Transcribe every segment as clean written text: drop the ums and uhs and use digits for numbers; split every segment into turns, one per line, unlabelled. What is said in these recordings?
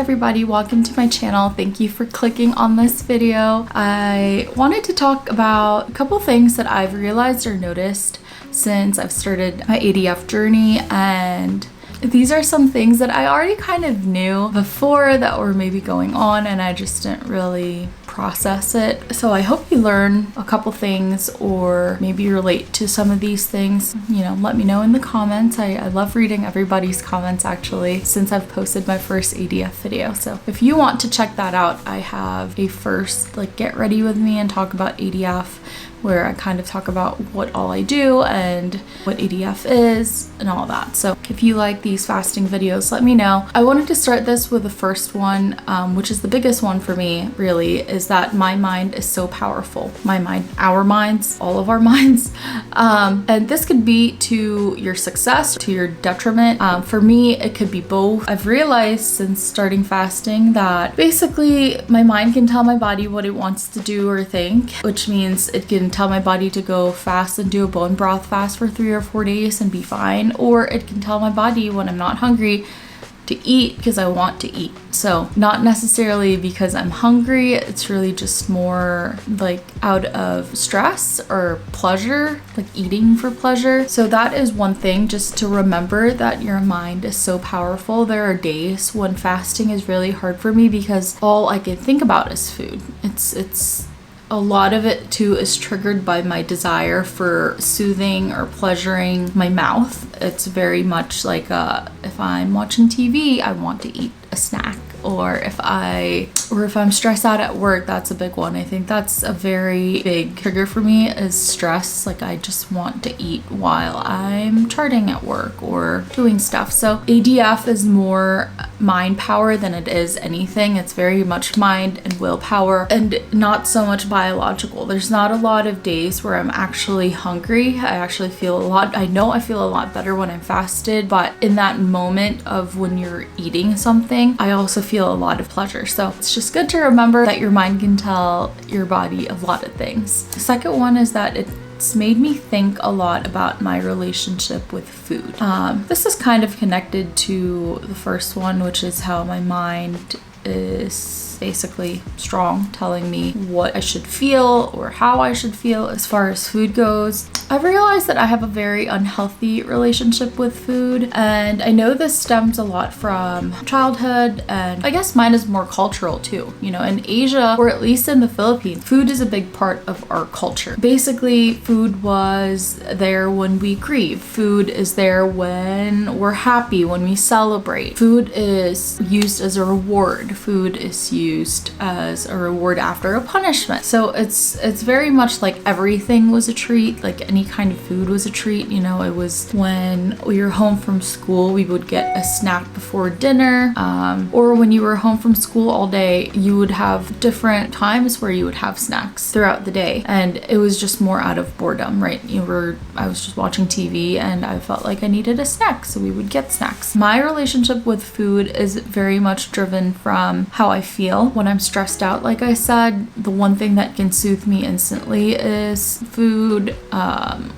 everybody, welcome to my channel. Thank you for clicking on this video. I wanted to talk about a couple things that I've realized or noticed since I've started my ADF journey, and these are some things that I already kind of knew before that were maybe going on and I just didn't really process it. So I hope you learn a couple things or maybe relate to some of these things. You know, let me know in the comments. I love reading everybody's comments actually since I've posted my first ADF video. So if you want to check that out, I have a first get ready with me and talk about ADF, where I kind of talk about what all I do and what ADF is and all that. So if you like these fasting videos, let me know. I wanted to start this with the first one, which is the biggest one for me really, is that my mind is so powerful. My mind, our minds, all of our minds. And this could be to your success, to your detriment. For me, it could be both. I've realized since starting fasting that basically my mind can tell my body what it wants to do or think, which means it can tell my body to go fast and do a bone broth fast for 3 or 4 days and be fine, or it can tell my body when I'm not hungry to eat because I want to eat. So not necessarily because I'm hungry, it's really just more out of stress or pleasure, eating for pleasure. So that is one thing, just to remember that your mind is so powerful. There are days when fasting is really hard for me because all I can think about is food. It's a lot of it too is triggered by my desire for soothing or pleasuring my mouth. It's very much like if I'm watching TV, I want to eat a snack. Or if I'm stressed out at work, that's a big one. I think that's a very big trigger for me, is stress. I just want to eat while I'm charting at work or doing stuff. So ADF is more mind power than it is anything. It's very much mind and willpower and not so much biological. There's not a lot of days where I'm actually hungry. I actually feel I know I feel a lot better when I'm fasted, but in that moment of when you're eating something, I also feel a lot of pleasure. So it's just good to remember that your mind can tell your body a lot of things. The second one is that it's made me think a lot about my relationship with food. This is kind of connected to the first one, which is how my mind is basically strong, telling me what I should feel or how I should feel as far as food goes. I've realized that I have a very unhealthy relationship with food, and I know this stems a lot from childhood, and I guess mine is more cultural too. You know, in Asia, or at least in the Philippines, food is a big part of our culture. Basically, food was there when we grieve. Food is there when we're happy, when we celebrate. Food is used as a reward. Food is used as a reward after a punishment. So it's very much like everything was a treat, any kind of food was a treat. You know, it was when we were home from school, we would get a snack before dinner, or when you were home from school all day, you would have different times where you would have snacks throughout the day, and it was just more out of boredom, right? I was just watching TV and I felt like I needed a snack, so we would get snacks. My relationship with food is very much driven from how I feel when I'm stressed out. Like I said, the one thing that can soothe me instantly is food.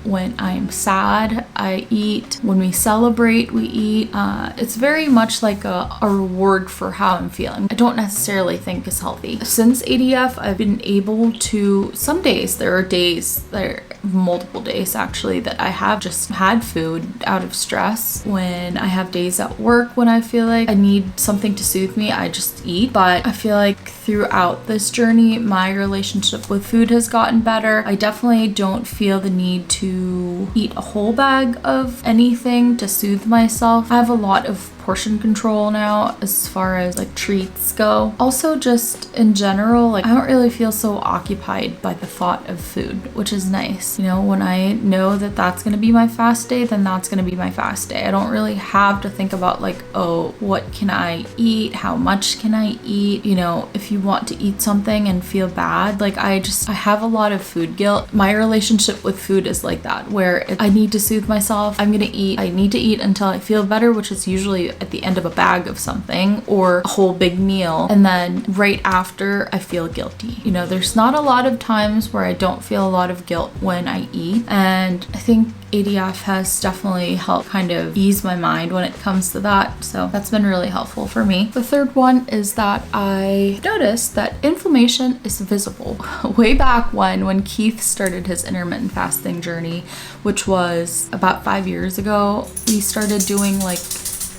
When I'm sad, I eat. When we celebrate, we eat. It's very much like a reward for how I'm feeling. I don't necessarily think it's healthy. Since ADF, I've been able to, some days, there are multiple days actually, that I have just had food out of stress. When I have days at work when I feel like I need something to soothe me, I just eat. But I feel like throughout this journey, my relationship with food has gotten better. I definitely don't feel the need to eat a whole bag of anything to soothe myself. I have a lot of portion control now as far as treats go. Also, just in general, I don't really feel so occupied by the thought of food, which is nice. You know, when I know that that's gonna be my fast day, then that's gonna be my fast day. I don't really have to think about oh, what can I eat? How much can I eat? You know, if you want to eat something and feel bad, I have a lot of food guilt. My relationship with food is like that, where I need to soothe myself. I'm gonna eat. I need to eat until I feel better, which is usually at the end of a bag of something or a whole big meal, and then right after I feel guilty. You know, there's not a lot of times where I don't feel a lot of guilt when I eat, and I think ADF has definitely helped kind of ease my mind when it comes to that. So that's been really helpful for me. The third one is that I noticed that inflammation is visible. Way back when Keith started his intermittent fasting journey, which was about 5 years ago, we started doing like,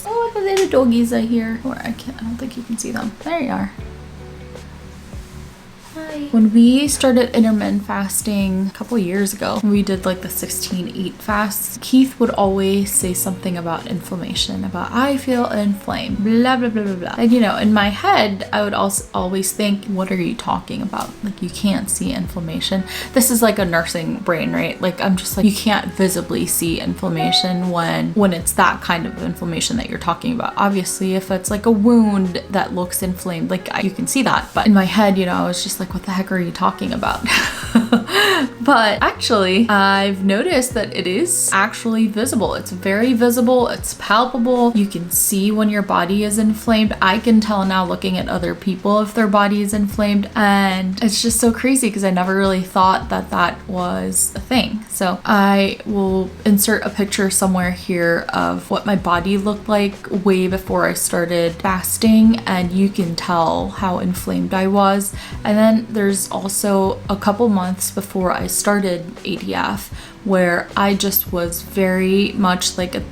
oh, the little doggies are here. Or I don't think you can see them. There you are. When we started intermittent fasting a couple years ago, we did like the 16-8 fasts, Keith would always say something about inflammation, about I feel inflamed, blah, blah, blah, blah, blah. And you know, in my head, I would also always think, what are you talking about? Like, you can't see inflammation. This is like a nursing brain, right? Like, I'm just like, you can't visibly see inflammation when it's that kind of inflammation that you're talking about. Obviously, if it's like a wound that looks inflamed, like you can see that. But in my head, you know, I was just like, what the heck are you talking about? But actually, I've noticed that it is actually visible. It's very visible. It's palpable. You can see when your body is inflamed. I can tell now looking at other people if their body is inflamed. And it's just so crazy because I never really thought that that was a thing. So I will insert a picture somewhere here of what my body looked like way before I started fasting. And you can tell how inflamed I was. And then there's also a couple months before I started ADF where I just was very much like at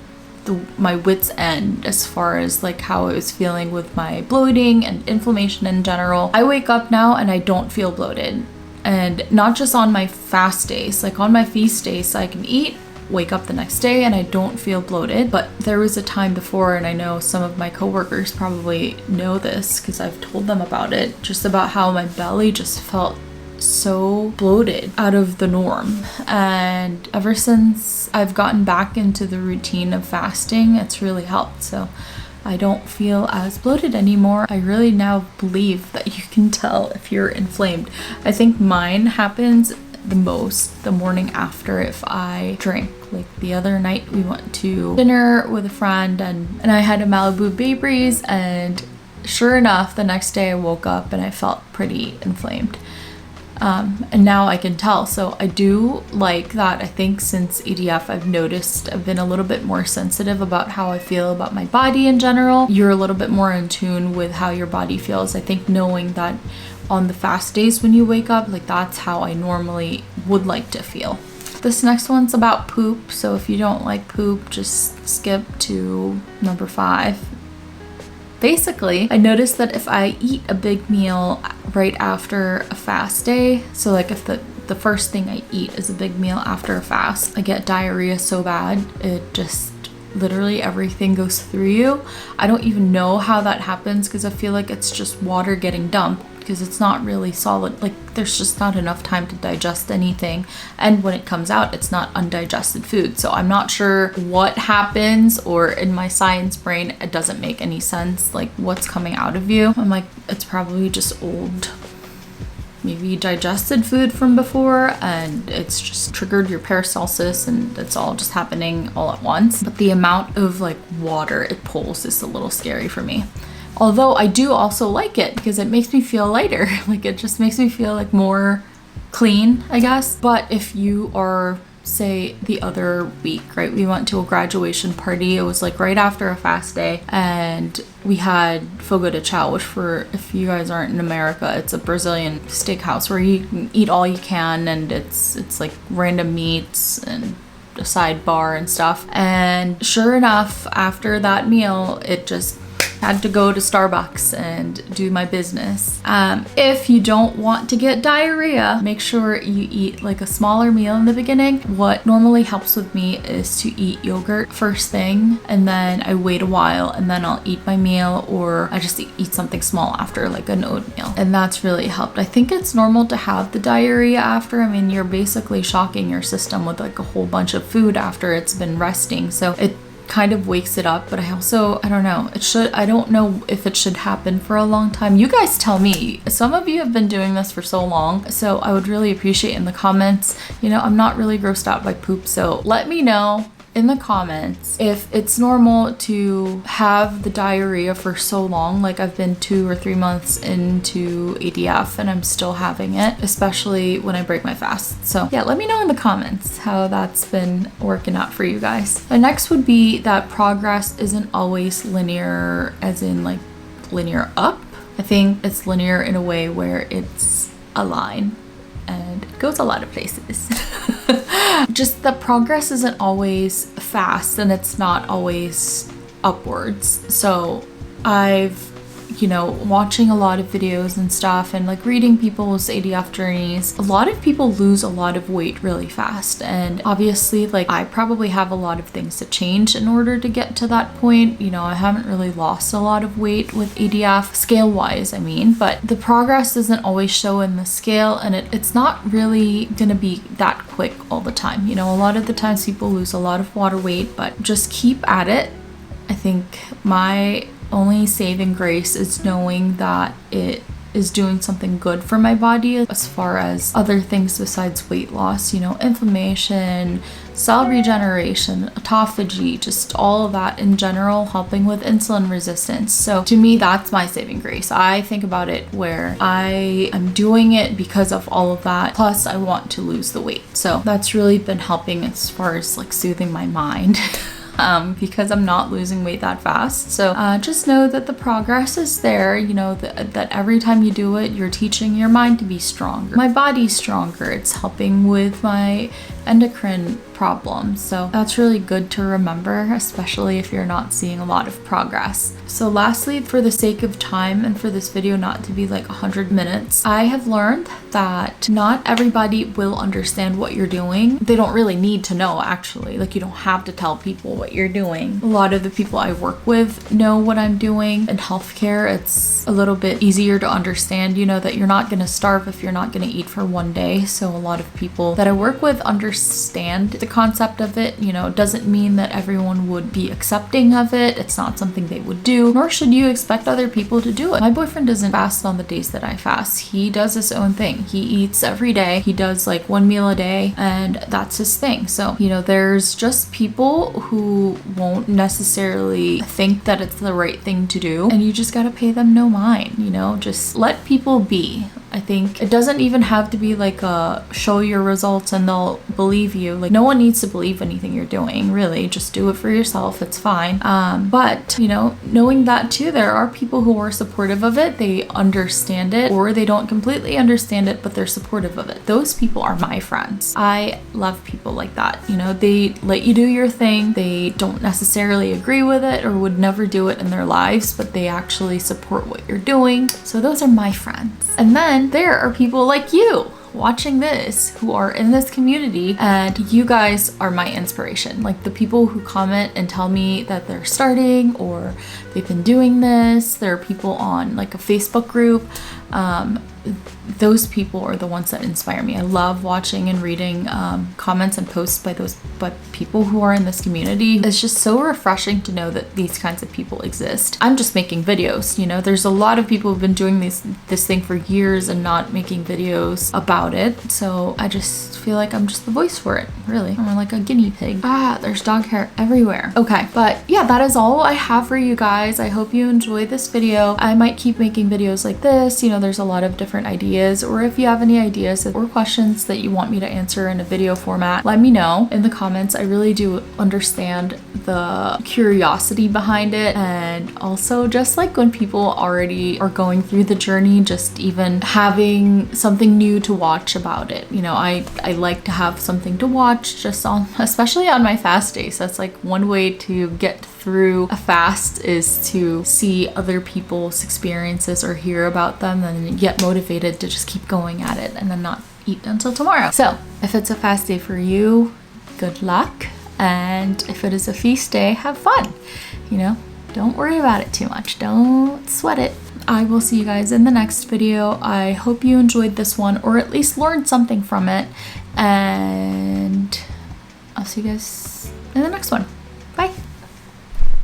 my wit's end as far as like how I was feeling with my bloating and inflammation in general. I wake up now and I don't feel bloated, and not just on my fast days, like on my feast days I can eat, wake up the next day and I don't feel bloated. But there was a time before, and I know some of my coworkers probably know this because I've told them about it, just about how my belly just felt so bloated, out of the norm. And ever since I've gotten back into the routine of fasting, it's really helped. So I don't feel as bloated anymore. I really now believe that you can tell if you're inflamed. I think mine happens the most the morning after if I drink. Like the other night we went to dinner with a friend and I had a Malibu Bay Breeze, and sure enough the next day I woke up and I felt pretty inflamed. And now I can tell. So I do like that. I think since ADF, I've noticed I've been a little bit more sensitive about how I feel about my body in general. You're a little bit more in tune with how your body feels. I think knowing that on the fast days when you wake up, like that's how I normally would like to feel. This next one's about poop. So if you don't like poop, just skip to number 5. Basically, I noticed that if I eat a big meal right after a fast day, so like if the first thing I eat is a big meal after a fast, I get diarrhea so bad, it just literally everything goes through you. I don't even know how that happens because I feel like it's just water getting dumped because it's not really solid. Like there's just not enough time to digest anything, and when it comes out it's not undigested food. So I'm not sure what happens, or in my science brain it doesn't make any sense like what's coming out of you. I'm like, it's probably just old, maybe digested food from before, and it's just triggered your paracelsus and it's all just happening all at once. But the amount of like water it pulls is a little scary for me. Although I do also like it because it makes me feel lighter. Like it just makes me feel like more clean, I guess. But if you are, say the other week, right, we went to a graduation party. It was like right after a fast day, and we had fogo de chao, which, for if you guys aren't in America, it's a Brazilian steakhouse where you can eat all you can, and it's like random meats and a sidebar and stuff. And sure enough, after that meal, it just had to go to Starbucks and do my business. If you don't want to get diarrhea, make sure you eat like a smaller meal in the beginning. What normally helps with me is to eat yogurt first thing, and then I wait a while, and then I'll eat my meal, or I just eat something small after, like an oatmeal. And that's really helped. I think it's normal to have the diarrhea after. I mean, you're basically shocking your system with like a whole bunch of food after it's been resting. So it kind of wakes it up. But I don't know, I don't know if it should happen for a long time. You guys tell me. Some of you have been doing this for so long, so I would really appreciate in the comments. You know, I'm not really grossed out by poop, so let me know in the comments if it's normal to have the diarrhea for so long. Like I've been 2 or 3 months into ADF and I'm still having it, especially when I break my fast. So yeah, let me know in the comments how that's been working out for you guys. The next would be that progress isn't always linear, as in like linear up. I think it's linear in a way where it's a line and it goes a lot of places. Just the progress isn't always fast and it's not always upwards. So I've, watching a lot of videos and stuff and like reading people's ADF journeys, a lot of people lose a lot of weight really fast. And obviously, like I probably have a lot of things to change in order to get to that point. I haven't really lost a lot of weight with ADF scale wise, but the progress doesn't always show in the scale, and it's not really gonna be that quick all the time. A lot of the times people lose a lot of water weight, but just keep at it. I think my only saving grace is knowing that it is doing something good for my body as far as other things besides weight loss, inflammation, cell regeneration, autophagy, just all of that in general, helping with insulin resistance. So to me, that's my saving grace. I think about it where I am doing it because of all of that, plus I want to lose the weight. So that's really been helping as far as like soothing my mind. Because I'm not losing weight that fast. So just know that the progress is there, that every time you do it, you're teaching your mind to be stronger. My body's stronger. It's helping with my endocrine problems. So that's really good to remember, especially if you're not seeing a lot of progress. So lastly, for the sake of time and for this video not to be like 100 minutes, I have learned that not everybody will understand what you're doing. They don't really need to know, actually. Like you don't have to tell people what you're doing. A lot of the people I work with know what I'm doing. In healthcare, it's a little bit easier to understand, that you're not going to starve if you're not going to eat for one day. So a lot of people that I work with understand the concept of it. It doesn't mean that everyone would be accepting of it. It's not something they would do, nor should you expect other people to do it. My boyfriend doesn't fast on the days that I fast. He does his own thing. He eats every day. He does like 1 meal a day, and that's his thing. So, there's just people who won't necessarily think that it's the right thing to do, and you just gotta pay them no mind, just let people be. I think it doesn't even have to be like a show your results and they'll believe you. Like no one needs to believe anything you're doing, really. Just do it for yourself. It's fine. But knowing that too, there are people who are supportive of it. They understand it, or they don't completely understand it, but they're supportive of it. Those people are my friends. I love people like that. They let you do your thing. They don't necessarily agree with it or would never do it in their lives, but they actually support what you're doing. So those are my friends. And then there are people like you watching this who are in this community, and you guys are my inspiration. Like the people who comment and tell me that they're starting or they've been doing this. There are people on like a Facebook group. Those people are the ones that inspire me. I love watching and reading comments and posts by people who are in this community. It's just so refreshing to know that these kinds of people exist. I'm just making videos, there's a lot of people who've been doing this thing for years and not making videos about it. So I just feel like I'm just the voice for it, really. I'm like a guinea pig. There's dog hair everywhere. Okay, but yeah, that is all I have for you guys. I hope you enjoyed this video. I might keep making videos like this. There's a lot of different ideas, or if you have any ideas or questions that you want me to answer in a video format, let me know in the comments. I really do understand the curiosity behind it, and also just like when people already are going through the journey, just even having something new to watch about it. I like to have something to watch just especially on my fast days. That's like one way to get through a fast, is to see other people's experiences or hear about them and get motivated to just keep going at it and then not eat until tomorrow. So if it's a fast day for you, good luck. And if it is a feast day, have fun. Don't worry about it too much. Don't sweat it. I will see you guys in the next video. I hope you enjoyed this one, or at least learned something from it. And I'll see you guys in the next one.